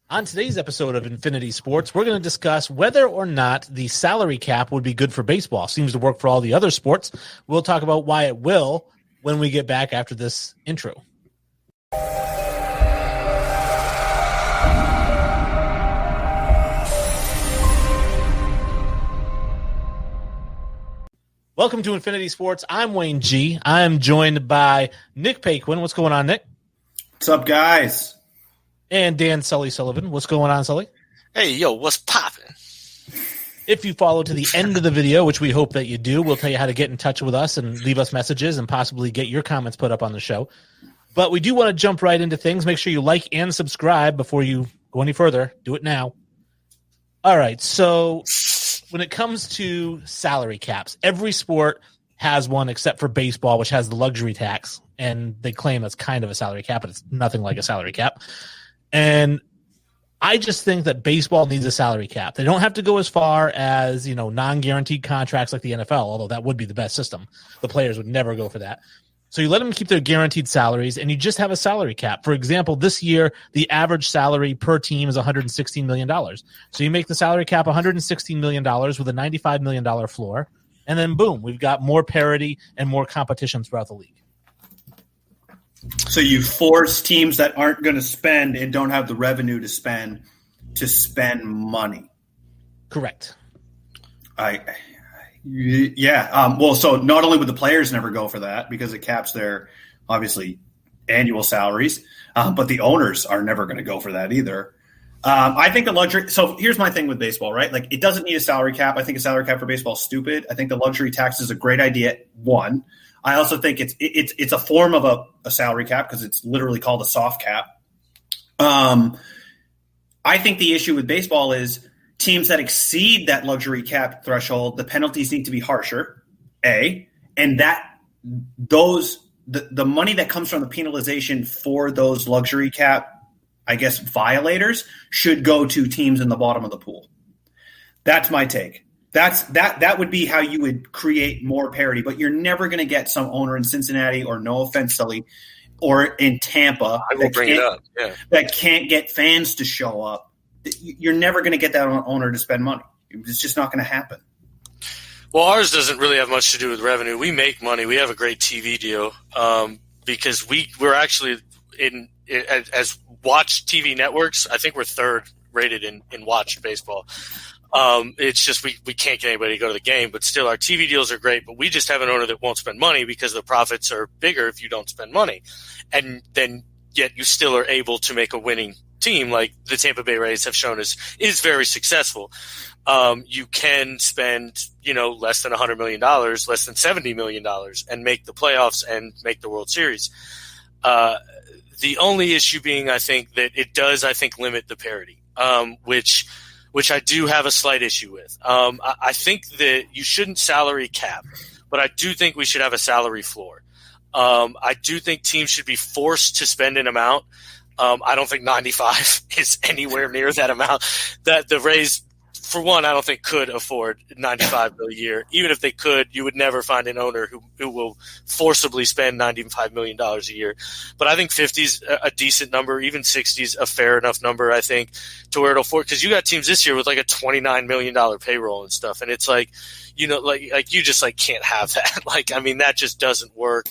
On today's episode of Infinity Sports, we're going to discuss whether or not the salary cap would be good for baseball. Seems to work for all the other sports. We'll talk about why it will when we get back after this intro. Welcome to Infinity Sports. I'm Wayne G. I'm joined by Nick Paquin. What's going on, Nick? What's up, guys? And Dan Sully Sullivan. What's going on, Sully? Hey, yo, what's poppin'? If you follow to the end of the video, which we hope that you do, we'll tell you how to get in touch with us and leave us messages and possibly get your comments put up on the show. But we do want to jump right into things. Make sure you like and subscribe before you go any further. Do it now. All right, so when it comes to salary caps, every sport has one except for baseball, which has the luxury tax, and they claim that's kind of a salary cap, but it's nothing like a salary cap. And I just think that baseball needs a salary cap. They don't have to go as far as, non-guaranteed contracts like the NFL, although that would be the best system. The players would never go for that. So you let them keep their guaranteed salaries, and you just have a salary cap. For example, this year, the average salary per team is $116 million. So you make the salary cap $116 million with a $95 million floor, and then boom, we've got more parity and more competition throughout the league. So you force teams that aren't going to spend and don't have the revenue to spend money. Correct. So not only would the players never go for that because it caps their, obviously, annual salaries, but the owners are never going to go for that either. I think the luxury – so here's my thing with baseball, right? Like, it doesn't need a salary cap. I think a salary cap for baseball is stupid. I think the luxury tax is a great idea, one. I also think it's a form of a salary cap because it's literally called a soft cap. I think the issue with baseball is teams that exceed that luxury cap threshold, the penalties need to be harsher, A, and that the money that comes from the penalization for those luxury cap, I guess, violators should go to teams in the bottom of the pool. That's my take. That would be how you would create more parity, but you're never going to get some owner in Cincinnati, or no offense, Sully, or in Tampa that can't get fans to show up. You're never going to get that owner to spend money. It's just not going to happen. Well, ours doesn't really have much to do with revenue. We make money. We have a great TV deal because we're actually as watch TV networks. I think we're third rated in watched baseball. It's just we can't get anybody to go to the game, but still our TV deals are great, but we just have an owner that won't spend money because the profits are bigger if you don't spend money. And then yet you still are able to make a winning team like the Tampa Bay Rays have shown is very successful. You can spend, less than $100 million, less than $70 million and make the playoffs and make the World Series. The only issue being, I think, that it does, limit the parity, which I do have a slight issue with. I think that you shouldn't salary cap, but I do think we should have a salary floor. I do think teams should be forced to spend an amount. I don't think 95 is anywhere near that amount that the Rays, for one, I don't think could afford 95 a year. Even if they could, you would never find an owner who will forcibly spend $95 million a year. But I think 50 is a decent number. Even 60 is a fair enough number, I think, to where it'll afford. Because you got teams this year with like a $29 million payroll and stuff. And it's like, like you just like can't have that. That just doesn't work.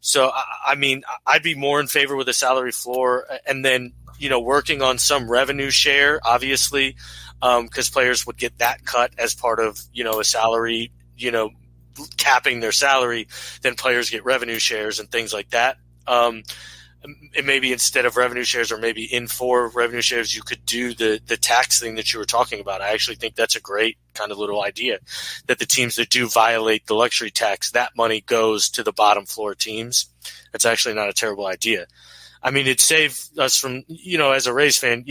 So, I'd be more in favor with a salary floor and then, working on some revenue share, obviously, because players would get that cut as part of, a salary, capping their salary. Then players get revenue shares and things like that. And maybe instead of revenue shares or maybe in for revenue shares, you could do the tax thing that you were talking about. I actually think that's a great kind of little idea that the teams that do violate the luxury tax, that money goes to the bottom floor teams. That's actually not a terrible idea. It saved us from, as a Rays fan,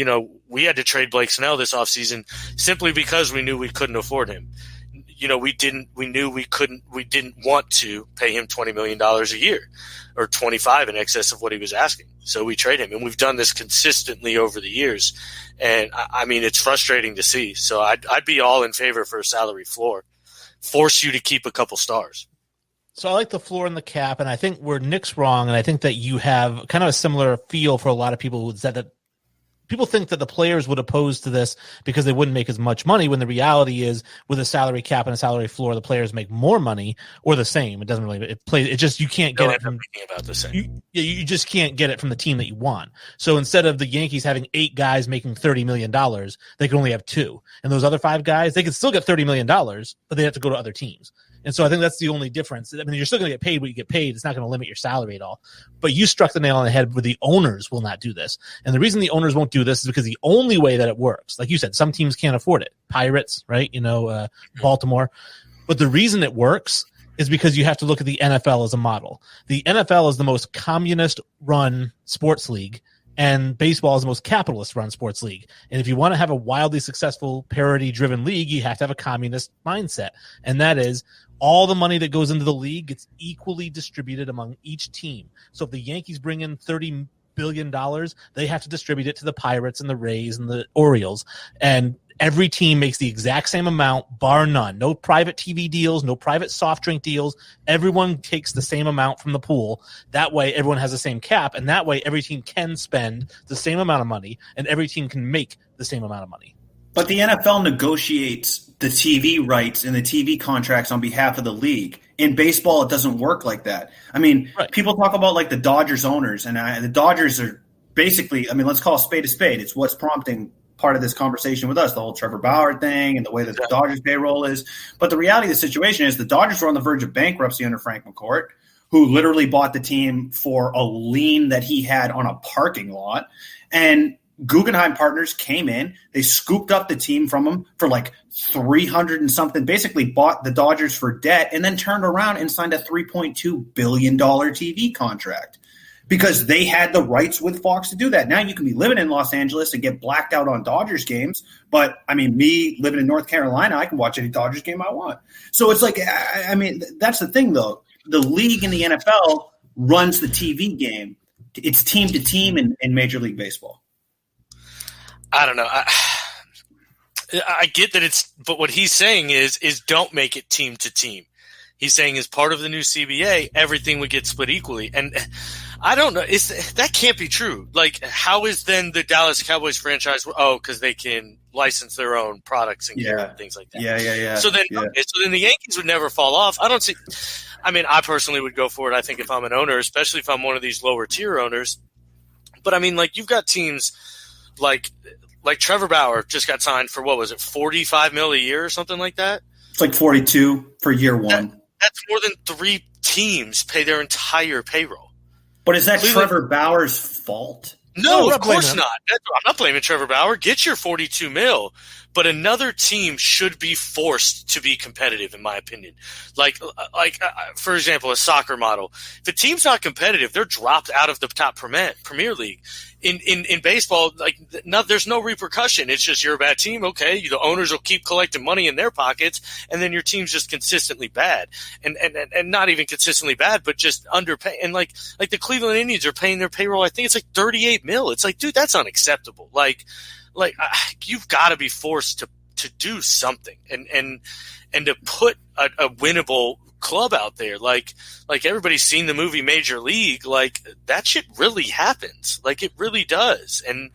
we had to trade Blake Snell this offseason simply because we knew we couldn't afford him. We didn't want to pay him $20 million a year or 25 in excess of what he was asking. So we trade him, and we've done this consistently over the years. And it's frustrating to see. So I'd be all in favor for a salary floor, force you to keep a couple stars. So I like the floor and the cap, and I think where Nick's wrong, and I think that you have kind of a similar feel for a lot of people who said that people think that the players would oppose to this because they wouldn't make as much money, when the reality is, with a salary cap and a salary floor, the players make more money or the same. It doesn't really, it just, you can't get it from about the same. You just can't get it from the team that you want. So instead of the Yankees having 8 guys making $30 million, they can only have 2. And those other 5 guys, they can still get $30 million, but they have to go to other teams. And so I think that's the only difference. I mean, you're still going to get paid what you get paid. It's not going to limit your salary at all. But you struck the nail on the head where the owners will not do this. And the reason the owners won't do this is because the only way that it works, like you said, some teams can't afford it. Pirates, right? Baltimore. But the reason it works is because you have to look at the NFL as a model. The NFL is the most communist-run sports league, and baseball is the most capitalist-run sports league. And if you want to have a wildly successful, parity-driven league, you have to have a communist mindset. And that is, all the money that goes into the league gets equally distributed among each team. So if the Yankees bring in $30 billion, they have to distribute it to the Pirates and the Rays and the Orioles. And every team makes the exact same amount, bar none. No private TV deals, no private soft drink deals. Everyone takes the same amount from the pool. That way, everyone has the same cap, and that way, every team can spend the same amount of money, and every team can make the same amount of money. But the NFL negotiates the TV rights and the TV contracts on behalf of the league. In baseball, it doesn't work like that. I mean, right. People talk about like the Dodgers owners, and the Dodgers are basically, I mean, let's call a spade a spade. It's what's prompting part of this conversation with us, the whole Trevor Bauer thing and the way that the Dodgers payroll is. But the reality of the situation is the Dodgers were on the verge of bankruptcy under Frank McCourt, who literally bought the team for a lien that he had on a parking lot. And Guggenheim Partners came in, they scooped up the team from him for like 300 and something, basically bought the Dodgers for debt, and then turned around and signed a $3.2 billion TV contract because they had the rights with Fox to do that. Now you can be living in Los Angeles and get blacked out on Dodgers games. But I mean, me living in North Carolina, I can watch any Dodgers game I want. So it's like, I mean, that's the thing though. The league in the NFL runs the TV game. It's team to team in Major League Baseball. I don't know. I get that but what he's saying is don't make it team to team. He's saying as part of the new CBA, everything would get split equally. And I don't know. That can't be true. Like, how is then the Dallas Cowboys franchise? Oh, because they can license their own products and gear and things like that. Yeah. So then the Yankees would never fall off. I personally would go for it. I think if I'm an owner, especially if I'm one of these lower tier owners. But I mean, like, you've got teams like Trevor Bauer just got signed for, what was it, $45 million a year or something like that? It's like 42 for year one. That's more than 3 teams pay their entire payroll. But is that Trevor Bauer's fault? No, of course not. I'm not blaming Trevor Bauer. Get your $42 million. But another team should be forced to be competitive, in my opinion. Like, for example, a soccer model. If a team's not competitive, they're dropped out of the top Premier League. In baseball, there's no repercussion. It's just you're a bad team. Okay, the owners will keep collecting money in their pockets, and then your team's just consistently bad, and not even consistently bad, but just underpay. And like the Cleveland Indians are paying their payroll. I think it's like $38 million. It's like, dude, that's unacceptable. You've got to be forced to do something and to put a winnable club out there. Like everybody's seen the movie Major League. Like, that shit really happens. Like, it really does. And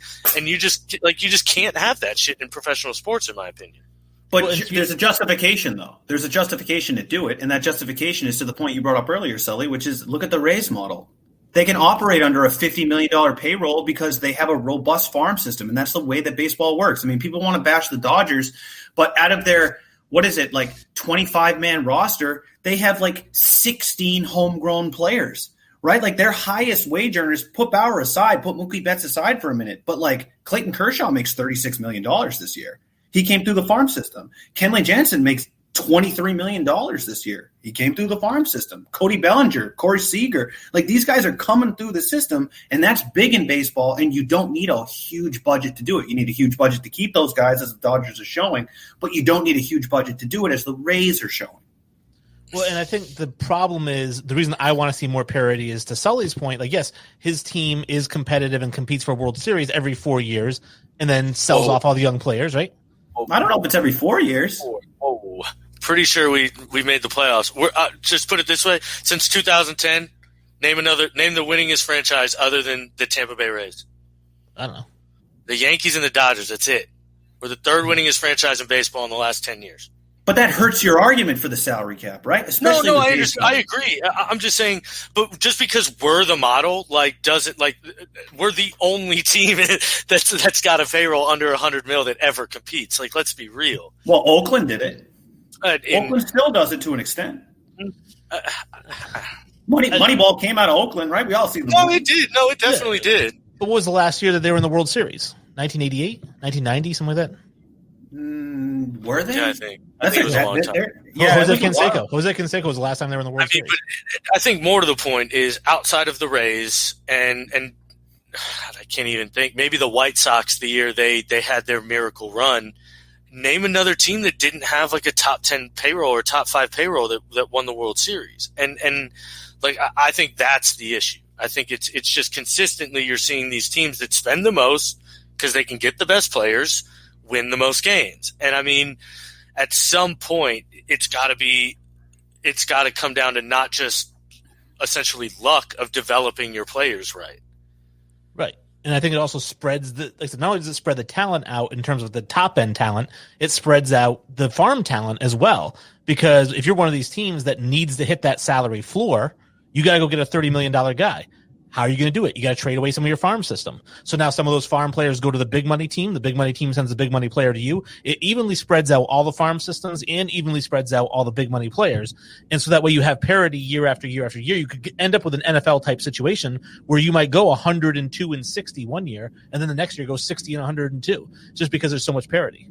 you just can't have that shit in professional sports, in my opinion. But there's a justification, though. There's a justification to do it, and that justification is to the point you brought up earlier, Sully, which is look at the Rays model. They can operate under a $50 million payroll because they have a robust farm system, and that's the way that baseball works. I mean, people want to bash the Dodgers, but out of their, 25-man roster, they have 16 homegrown players, right? Like, their highest wage earners, put Bauer aside, put Mookie Betts aside for a minute, but Clayton Kershaw makes $36 million this year. He came through the farm system. Kenley Jansen makes $23 million this year. He came through the farm system. Cody Bellinger, Corey Seager, these guys are coming through the system, and that's big in baseball, and you don't need a huge budget to do it. You need a huge budget to keep those guys, as the Dodgers are showing, but you don't need a huge budget to do it, as the Rays are showing. Well, and I think the problem is, the reason I want to see more parity is, to Sully's point, yes, his team is competitive and competes for a World Series every 4 years and then sells off all the young players, right? I don't know if it's every 4 years. Pretty sure we made the playoffs. We're just put it this way: since 2010, name the winningest franchise other than the Tampa Bay Rays. I don't know. The Yankees and the Dodgers, that's it. We're the third winningest franchise in baseball in the last 10 years. But that hurts your argument for the salary cap, right? Especially No, I understand. I agree. I'm just saying, but just because we're the model, doesn't we're the only team that's got a payroll under $100 million that ever competes. Let's be real. Well, Oakland did it. Oakland still does it to an extent. Moneyball came out of Oakland, right? We all see the movie. It did. No, it definitely did. But what was the last year that they were in the World Series? 1988, 1990, something like that. Were they? Yeah, I think it was a long time. Jose Canseco was the last time they were in the World Series. But I think more to the point is outside of the Rays and I can't even think. Maybe the White Sox the year they had their miracle run. Name another team that didn't have a top 10 payroll or top 5 payroll that won the World Series. And I think that's the issue. I think it's just consistently you're seeing these teams that spend the most because they can get the best players, win the most games. And I mean, at some point, it's got to come down to not just essentially luck of developing your players right. Right. And I think it also spreads not only does it spread the talent out in terms of the top end talent, it spreads out the farm talent as well. Because if you're one of these teams that needs to hit that salary floor, you got to go get a $30 million guy. How are you going to do it? You got to trade away some of your farm system. So now some of those farm players go to the big money team. The big money team sends a big money player to you. It evenly spreads out all the farm systems and evenly spreads out all the big money players. And so that way you have parity year after year after year. You could end up with an NFL type situation where you might go 102 and 60 one year, and then the next year go 60 and 102, just because there's so much parity.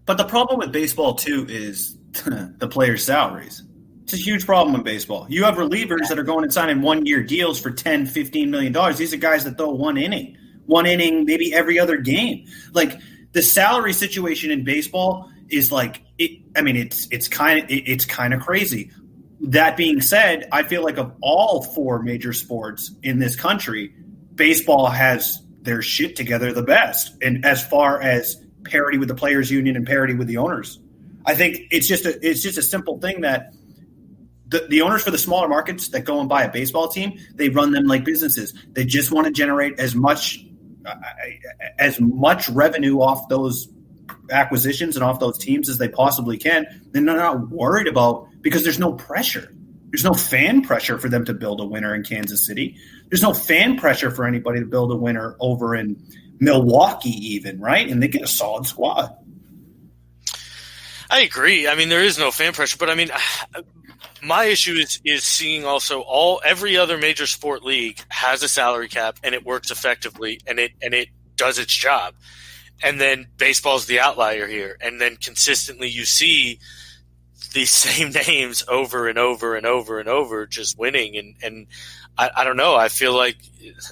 But the problem with baseball too is the players' salaries. It's a huge problem in baseball. You have relievers that are going and signing 1-year deals for $10, $15 million. These are guys that throw one inning, maybe every other game. The salary situation in baseball is it's kind of crazy. That being said, I feel like of all 4 major sports in this country, baseball has their shit together the best. And as far as parity with the players union and parity with the owners, I think it's just a simple thing that the owners for the smaller markets that go and buy a baseball team, they run them like businesses. They just want to generate as much revenue off those acquisitions and off those teams as they possibly can. Then they're not worried about, because there's no pressure. There's no fan pressure for them to build a winner in Kansas City. There's no fan pressure for anybody to build a winner over in Milwaukee even, right? And they get a solid squad. I agree. I mean, there is no fan pressure, but I mean, my issue is seeing also every other major sport league has a salary cap and it works effectively and it does its job. And then baseball's the outlier here. And then consistently you see these same names over and over and over and over just winning. And I don't know. I feel like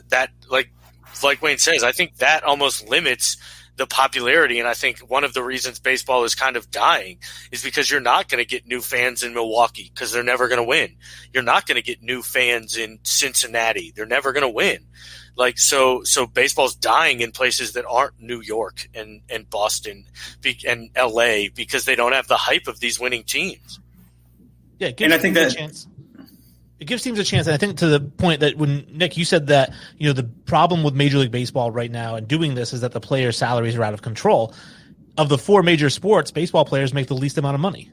that, like Wayne says, I think that almost limits the popularity. And I think one of the reasons baseball is kind of dying is because you're not going to get new fans in Milwaukee because they're never going to win. You're not going to get new fans in Cincinnati. They're never going to win. So baseball's dying in places that aren't New York and Boston and LA because they don't have the hype of these winning teams. Yeah. And I think that chance. It gives teams a chance, and I think to the point that when Nick, you said that the problem with Major League Baseball right now and doing this is that the players' salaries are out of control. Of the 4 major sports, baseball players make the least amount of money.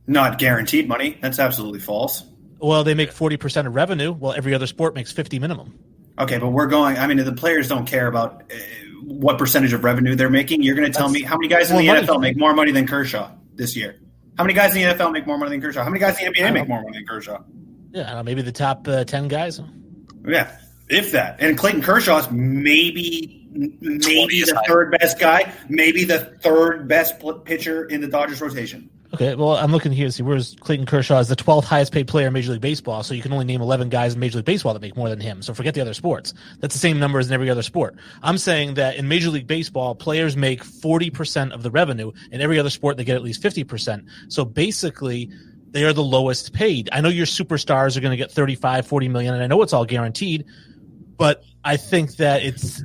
Not guaranteed money. That's absolutely false. Well, they make 40% of revenue, while every other sport makes 50 minimum. Okay, but the players don't care about what percentage of revenue they're making. You're going to tell me how many guys in the NFL make more money than Kershaw this year? How many guys in the NFL make more money than Kershaw? How many guys in the NBA make more money than Kershaw? Yeah, maybe the top 10 guys. Yeah, if that. And Clayton Kershaw's maybe the third best guy, maybe the third best pitcher in the Dodgers rotation. Okay, well, I'm looking here to see where's Clayton Kershaw is the 12th highest paid player in Major League Baseball, so you can only name 11 guys in Major League Baseball that make more than him. So forget the other sports. That's the same number as in every other sport. I'm saying that in Major League Baseball, players make 40% of the revenue. In every other sport, they get at least 50%. So basically, they are the lowest paid. I know your superstars are going to get 35, 40 million, and I know it's all guaranteed, but I think that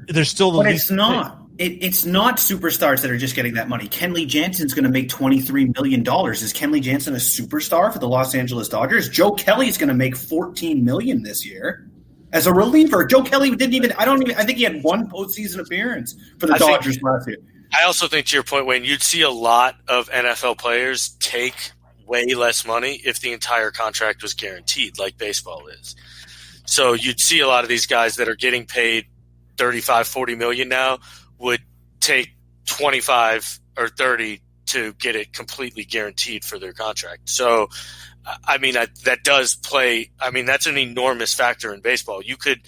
there's still the least. But it's not. It's not superstars that are just getting that money. Kenley Jansen's going to make $23 million. Is Kenley Jansen a superstar for the Los Angeles Dodgers? Joe Kelly's going to make $14 million this year. as a reliever. Joe Kelly I think he had one postseason appearance for the Dodgers last year. I also think, to your point, Wayne, you'd see a lot of NFL players take way less money if the entire contract was guaranteed, like baseball is. So you'd see a lot of these guys that are getting paid $35-40 million now would take 25 or 30 to get it completely guaranteed for their contract. So, I mean, that does play. I mean, that's an enormous factor in baseball. You could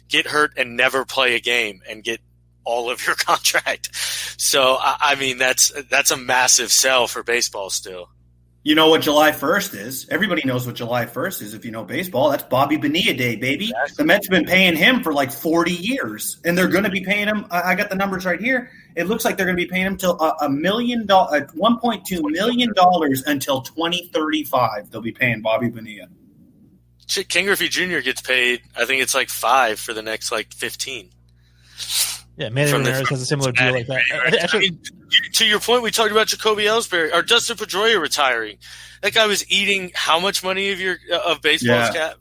get hurt and never play a game and get all of your contract. So, I mean, that's a massive sell for baseball still. You know what July 1st is? Everybody knows what July 1st is if you know baseball. That's Bobby Bonilla Day, baby. The Mets have been paying him for like 40 years, and they're going to be paying him. I got the numbers right here. It looks like they're going to be paying him till $1.2 million until 2035. They'll be paying Bobby Bonilla. Ken Griffey Jr. gets paid, I think it's like 5 for the next like 15. Yeah, Manny Ramirez has a similar deal like that. Right? Actually, I mean, to your point, we talked about Jacoby Ellsbury or Dustin Pedroia retiring. That guy was eating how much money of baseball's cap,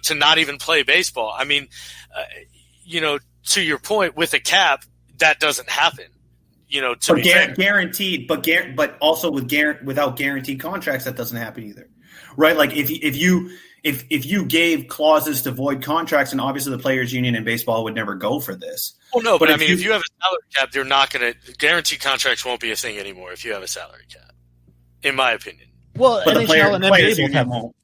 to not even play baseball. I mean, to your point, with a cap, that doesn't happen. Guaranteed, but also without guaranteed contracts, that doesn't happen either, right? Like if you gave clauses to void contracts, and obviously the players' union in baseball would never go for this. Well, no, but I mean, if you have a salary cap, they're not going to – guaranteed contracts won't be a thing anymore if you have a salary cap, in my opinion. Well, but NHL and NBA have won't.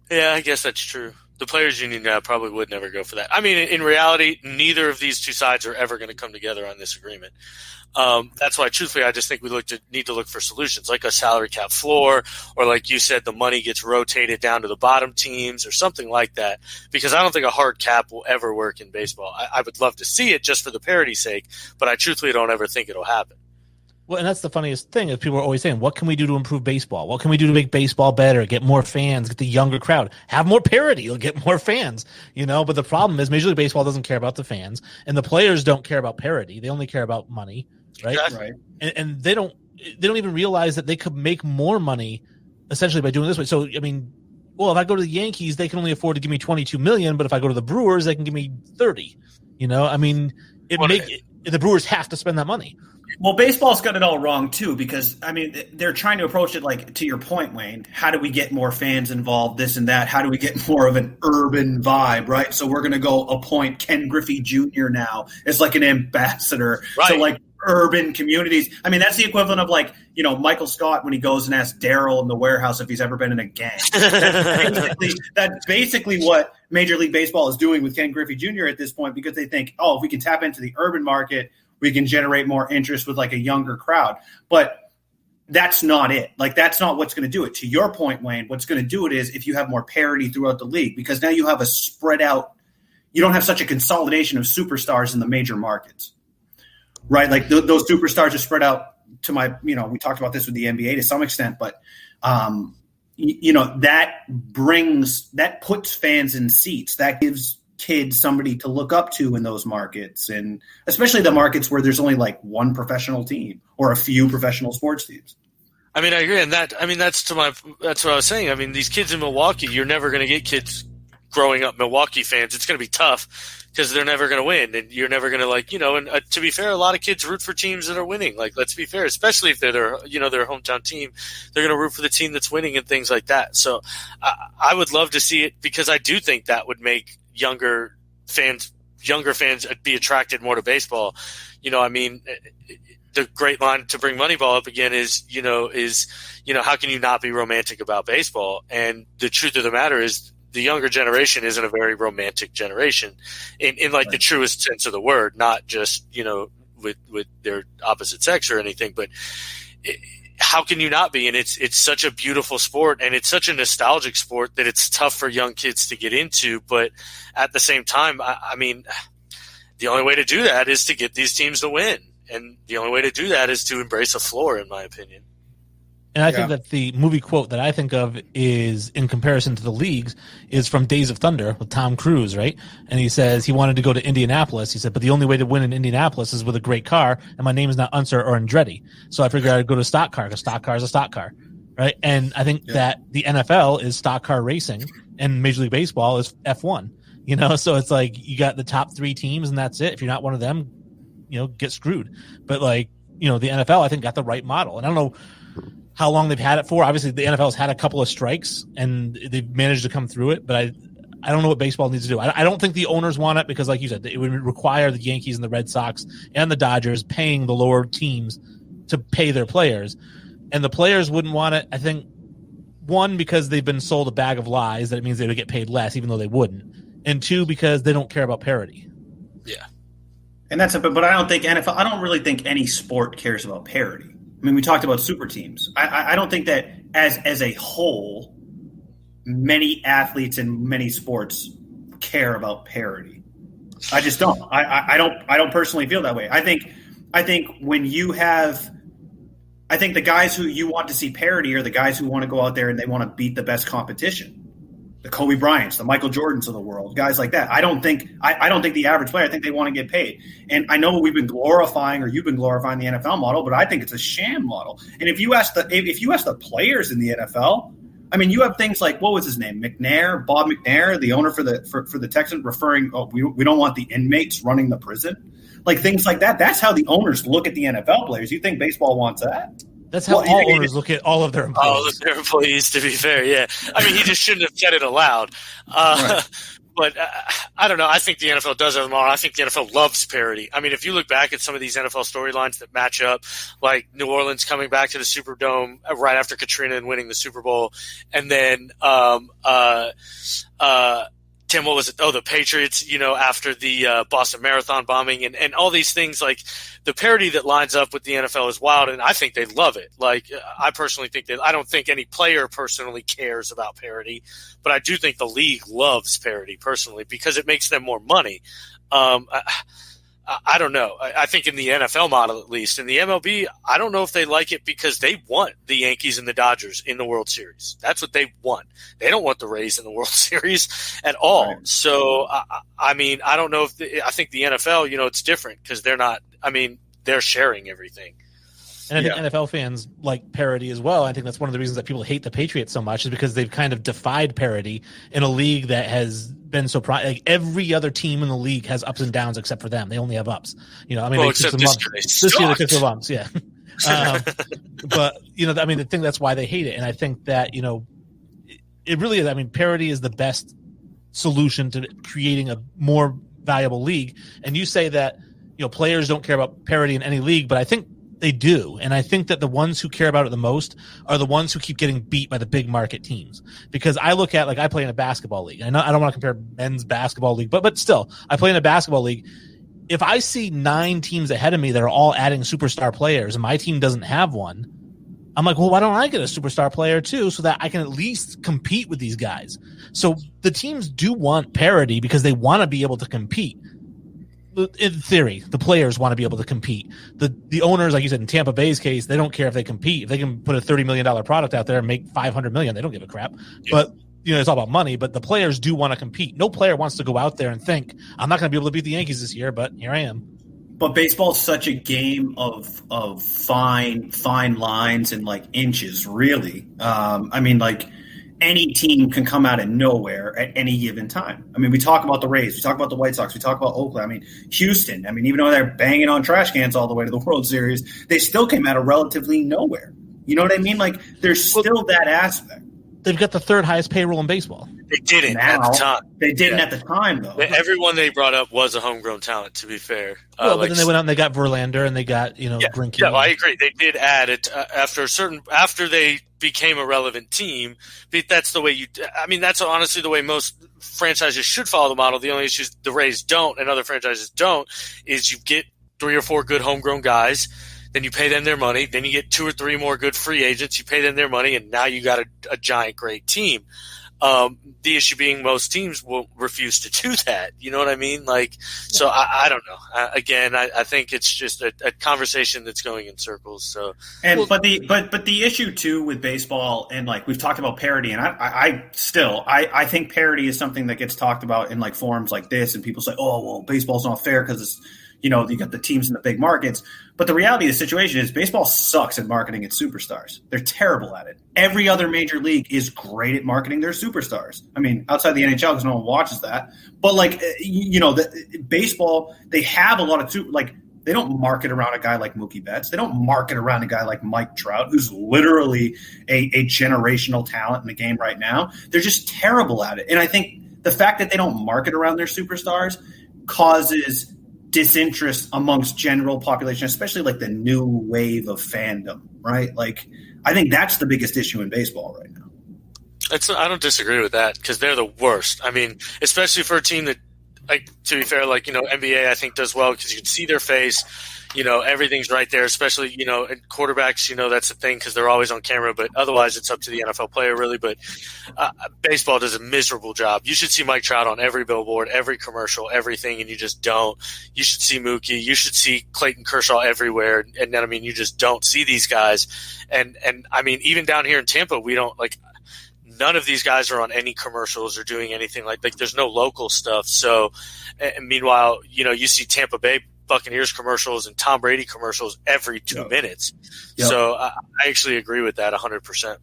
Yeah, I guess that's true. The players' union probably would never go for that. I mean, in reality, neither of these two sides are ever going to come together on this agreement. That's why, truthfully, I just think we need to look for solutions like a salary cap floor, or like you said, the money gets rotated down to the bottom teams or something like that, because I don't think a hard cap will ever work in baseball. I would love to see it just for the parity's sake, but I truthfully don't ever think it'll happen. Well, and that's the funniest thing is people are always saying, what can we do to improve baseball? What can we do to make baseball better, get more fans, get the younger crowd, have more parity, you'll get more fans, But the problem is Major League Baseball doesn't care about the fans, and the players don't care about parity. They only care about money. Right. Exactly. Right. And they don't even realize that they could make more money essentially by doing this way. So, I mean, if I go to the Yankees, they can only afford to give me $22 million, but if I go to the Brewers, they can give me 30. I mean, the Brewers have to spend that money. Well, baseball's got it all wrong too, because I mean, they're trying to approach it like, to your point, Wayne, how do we get more fans involved, this and that? How do we get more of an urban vibe, right? So we're going to go appoint Ken Griffey Jr. now as like an ambassador. Right. So like urban communities. I mean, that's the equivalent of like, Michael Scott when he goes and asks Daryl in the warehouse if he's ever been in a gang. That's basically what Major League Baseball is doing with Ken Griffey Jr. at this point, because they think, if we can tap into the urban market, we can generate more interest with like a younger crowd. But that's not it. Like, that's not what's going to do it. To your point, Wayne, what's going to do it is if you have more parity throughout the league, because now you have a spread out, you don't have such a consolidation of superstars in the major markets, right? Like those superstars are spread out to we talked about this with the NBA to some extent, but that puts fans in seats. That gives kids somebody to look up to in those markets, and especially the markets where there's only like one professional team or a few professional sports teams. I mean, I agree, and that's what I was saying. I mean, these kids in Milwaukee, you're never going to get kids growing up Milwaukee fans. It's going to be tough because they're never going to win, and you're never going to And to be fair, a lot of kids root for teams that are winning. Like, let's be fair, especially if they're their hometown team, they're going to root for the team that's winning and things like that. So I would love to see it, because I do think that would make younger fans be attracted more to baseball. I mean, the great line to bring Moneyball up again is how can you not be romantic about baseball? And the truth of the matter is, the younger generation isn't a very romantic generation in like the truest sense of the word, not just, with their opposite sex or anything, but how can you not be? And it's such a beautiful sport, and it's such a nostalgic sport that it's tough for young kids to get into. But at the same time, I mean, the only way to do that is to get these teams to win. And the only way to do that is to embrace a floor, in my opinion. And I think that the movie quote that I think of is, in comparison to the leagues, is from Days of Thunder with Tom Cruise, right? And he says he wanted to go to Indianapolis. He said, but the only way to win in Indianapolis is with a great car, and my name is not Unser or Andretti. So I figured I'd go to stock car, because stock car is a stock car, right? And I think that the NFL is stock car racing, and Major League Baseball is F1. So it's like you got the top 3 teams and that's it. If you're not one of them, get screwed. But the NFL, I think, got the right model. And I don't know how long they've had it for. Obviously, the NFL's had a couple of strikes and they've managed to come through it. But I don't know what baseball needs to do. I don't think the owners want it because, like you said, it would require the Yankees and the Red Sox and the Dodgers paying the lower teams to pay their players. And the players wouldn't want it, I think, one, because they've been sold a bag of lies that it means they would get paid less, even though they wouldn't. And 2, because they don't care about parity. Yeah. And but I don't really think any sport cares about parity. I mean, we talked about super teams. I don't think that as a whole, many athletes in many sports care about parity. I just don't. I don't personally feel that way. I think when you have, I think the guys who you want to see parity are the guys who want to go out there and they want to beat the best competition. The Kobe Bryants, the Michael Jordans of the world, guys like that. I don't think the average player, I think they want to get paid. And I know we've been glorifying, or you've been glorifying, the NFL model, but I think it's a sham model. And if you ask the players in the NFL, I mean, you have things like, what was his name? Bob McNair, the owner for the Texans, referring, we don't want the inmates running the prison. Like things like that. That's how the owners look at the NFL players. You think baseball wants that? That's how all owners look at all of their employees. All of their employees, to be fair, yeah. I mean, he just shouldn't have said it aloud. Right. But I don't know. I think the NFL does have them all. I think the NFL loves parity. I mean, if you look back at some of these NFL storylines that match up, like New Orleans coming back to the Superdome right after Katrina and winning the Super Bowl, and then Tim, what was it? Oh, the Patriots, after the Boston Marathon bombing and all these things, like the parity that lines up with the NFL is wild, and I think they love it. Like, I personally think that I don't think any player personally cares about parity, but I do think the league loves parity personally because it makes them more money. I don't know. I think in the NFL model, at least in the MLB, I don't know if they like it because they want the Yankees and the Dodgers in the World Series. That's what they want. They don't want the Rays in the World Series at all. Right. So, I mean, I don't know I think the NFL, it's different because they're not, I mean, they're sharing everything. And I think NFL fans like parity as well. I think that's one of the reasons that people hate the Patriots so much is because they've kind of defied parity in a league that has been so like every other team in the league has ups and downs except for them. They only have ups. I mean, they except this year they took some bumps, yeah. But I mean, I think that's why they hate it, and I think that it really is. I mean, parity is the best solution to creating a more valuable league. And you say that players don't care about parity in any league, but I think they do. And I think that the ones who care about it the most are the ones who keep getting beat by the big market teams. Because I look at, I play in a basketball league. I don't want to compare men's basketball league, but still, I play in a basketball league. If I see 9 teams ahead of me that are all adding superstar players and my team doesn't have one, I'm like, well, why don't I get a superstar player too so that I can at least compete with these guys? So the teams do want parity because they want to be able to compete. In theory, the players want to be able to compete. The owners, like you said, in Tampa Bay's case, they don't care if they compete. If they can put a $30 million product out there and make $500 million, they don't give a crap. Yeah. But it's all about money. But the players do want to compete. No player wants to go out there and think, I'm not going to be able to beat the Yankees this year, but here I am. But baseball's such a game of fine lines and inches, really. I mean, any team can come out of nowhere at any given time. I mean, we talk about the Rays, we talk about the White Sox, we talk about Oakland. I mean, Houston. I mean, even though they're banging on trash cans all the way to the World Series, they still came out of relatively nowhere. You know what I mean? There's still that aspect. They've got the 3rd highest payroll in baseball. They didn't at the time. They didn't at the time, though. Everyone they brought up was a homegrown talent, to be fair. Well, but then they went out and they got Verlander and they got, Greinke. Yeah, I agree. They did add it after they became a relevant team. But that's the way that's honestly the way most franchises should follow the model. The only issue the Rays don't and other franchises don't is you get 3 or 4 good homegrown guys. Then you pay them their money. Then you get 2 or 3 more good free agents. You pay them their money, and now you got a giant, great team. The issue being most teams will refuse to do that. You know what I mean? So I don't know. Again, I think it's just a conversation that's going in circles. So, but the issue too with baseball, and we've talked about parity, and I think parity is something that gets talked about in forums like this, and people say, oh well, baseball's not fair because it's you got the teams in the big markets. But the reality of the situation is baseball sucks at marketing its superstars. They're terrible at it. Every other major league is great at marketing their superstars. I mean, outside the NHL, because no one watches that. But baseball, they have a lot of they don't market around a guy like Mookie Betts. They don't market around a guy like Mike Trout, who's literally a generational talent in the game right now. They're just terrible at it. And I think the fact that they don't market around their superstars causes disinterest amongst general population, especially like the new wave of fandom, right? Like, I think that's the biggest issue in baseball right now. I don't disagree with that because they're the worst. I mean, especially for a team that, like, to be fair, like, NBA I think does well because you can see their face. Everything's right there, especially, and quarterbacks, that's the thing because they're always on camera, but otherwise it's up to the NFL player really. But baseball does a miserable job. You should see Mike Trout on every billboard, every commercial, everything, and you just don't. You should see Mookie. You should see Clayton Kershaw everywhere. And then, I mean, you just don't see these guys. And I mean, even down here in Tampa, we don't, like, none of these guys are on any commercials or doing anything like there's no local stuff. So, and meanwhile, you see Tampa Bay Buccaneers commercials and Tom Brady commercials every 2 minutes. Yep. So I actually agree with that 100%.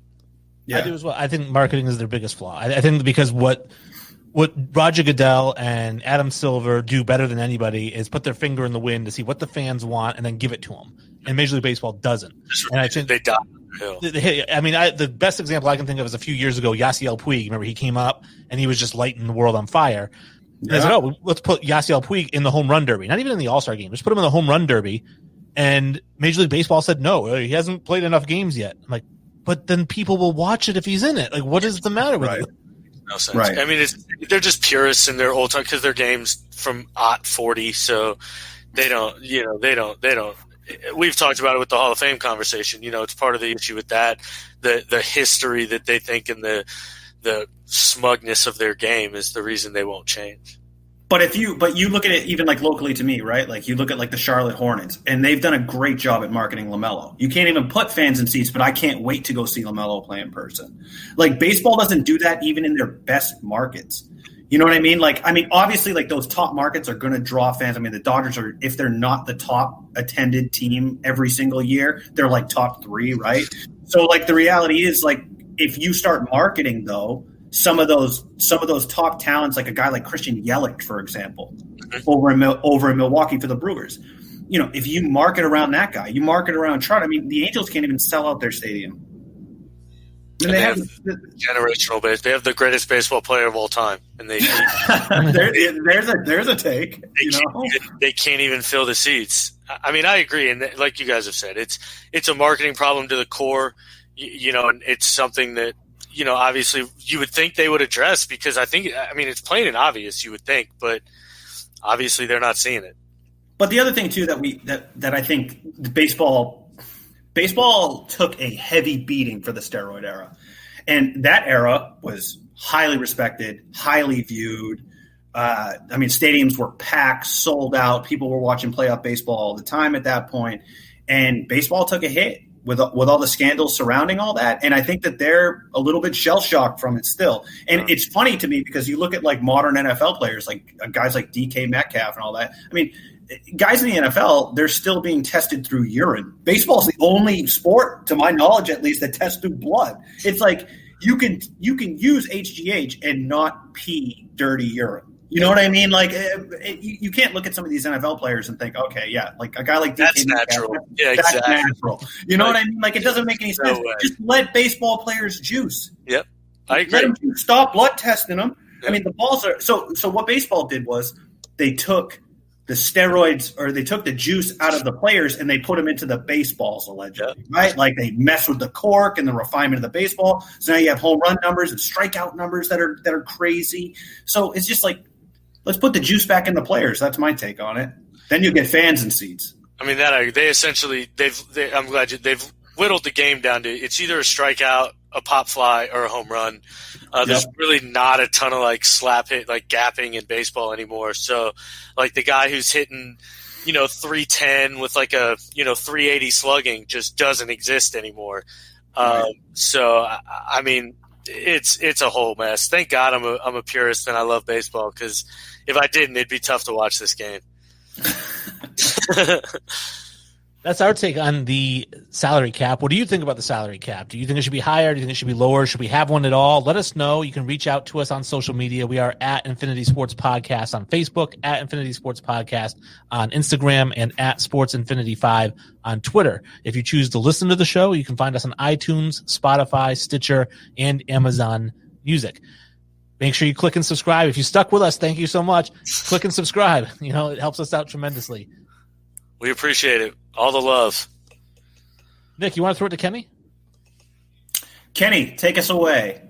Yeah. I do as well. I think marketing is their biggest flaw. I think because what Roger Goodell and Adam Silver do better than anybody is put their finger in the wind to see what the fans want and then give it to them. And Major League Baseball doesn't. And I think they die. I mean, the best example I can think of is a few years ago, Yasiel Puig. Remember, he came up and he was just lighting the world on fire. Yeah. I said, let's put Yasiel Puig in the home run derby. Not even in the All-Star game. Just put him in the home run derby. And Major League Baseball said, no, he hasn't played enough games yet. I'm like, but then people will watch it if he's in it. Like, what is the matter with it? No sense. Right. I mean, they're just purists in their old time because their game's from '40, so they don't. We've talked about it with the Hall of Fame conversation. It's part of the issue with that. The history that they think and the smugness of their game is the reason they won't change. But you look at it even like locally to me, right? Like you look at like the Charlotte Hornets, and they've done a great job at marketing LaMelo. You can't even put fans in seats, but I can't wait to go see LaMelo play in person. Like baseball doesn't do that even in their best markets. You know what I mean? Like, I mean, obviously, like those top markets are going to draw fans. I mean, the Dodgers are, if they're not the top attended team every single year, they're like top 3, right? So, like, the reality is, like, if you start marketing though, some of those top talents, like a guy like Christian Yelich, for example, over in Milwaukee for the Brewers, if you market around that guy, you market around Trout. I mean, the Angels can't even sell out their stadium. And they have generational base. They have the greatest baseball player of all time, and they there's a take. They can't even fill the seats. I mean, I agree, and like you guys have said, it's a marketing problem to the core. And it's something that obviously you would think they would address because it's plain and obvious. You would think, but obviously they're not seeing it. But the other thing too that I think Baseball took a heavy beating for the steroid era. And that era was highly respected, highly viewed. Stadiums were packed, sold out. People were watching playoff baseball all the time at that point. And baseball took a hit with all the scandals surrounding all that. And I think that they're a little bit shell-shocked from it still. And It's funny to me because you look at like modern NFL players, like guys like DK Metcalf and all that. I mean, guys in the NFL, they're still being tested through urine. Baseball is the only sport, to my knowledge at least, that tests through blood. It's like you can use HGH and not pee dirty urine. You know what I mean? Like you can't look at some of these NFL players and think, okay, yeah, like a guy like DK that's natural. Yeah, that's exactly. natural. You know what I mean? Like it doesn't make any sense. Just let baseball players juice. Yep, I agree. Let them juice. Stop blood testing them. Yep. I mean, the balls are so. What baseball did was they took the steroids or they took the juice out of the players and they put them into the baseballs, allegedly, right? Like they mess with the cork and the refinement of the baseball. So now you have home run numbers and strikeout numbers that are crazy. So it's just like, let's put the juice back in the players. That's my take on it. Then you get fans in seats. I mean, they essentially I'm glad they've whittled the game down to it's either a strikeout, a pop fly, or a home run. There's really not a ton of like slap hit, like gapping in baseball anymore. So like the guy who's hitting, 310 with like a, 380 slugging just doesn't exist anymore. Right. So, I mean, it's a whole mess. Thank God I'm a purist and I love baseball because if I didn't, it'd be tough to watch this game. That's our take on the salary cap. What do you think about the salary cap? Do you think it should be higher? Do you think it should be lower? Should we have one at all? Let us know. You can reach out to us on social media. We are at Infinity Sports Podcast on Facebook, at Infinity Sports Podcast on Instagram, and at Sports Infinity 5 on Twitter. If you choose to listen to the show, you can find us on iTunes, Spotify, Stitcher, and Amazon Music. Make sure you click and subscribe. If you stuck with us, thank you so much. Click and subscribe. It helps us out tremendously. We appreciate it. All the love. Nick, you want to throw it to Kenny? Kenny, take us away.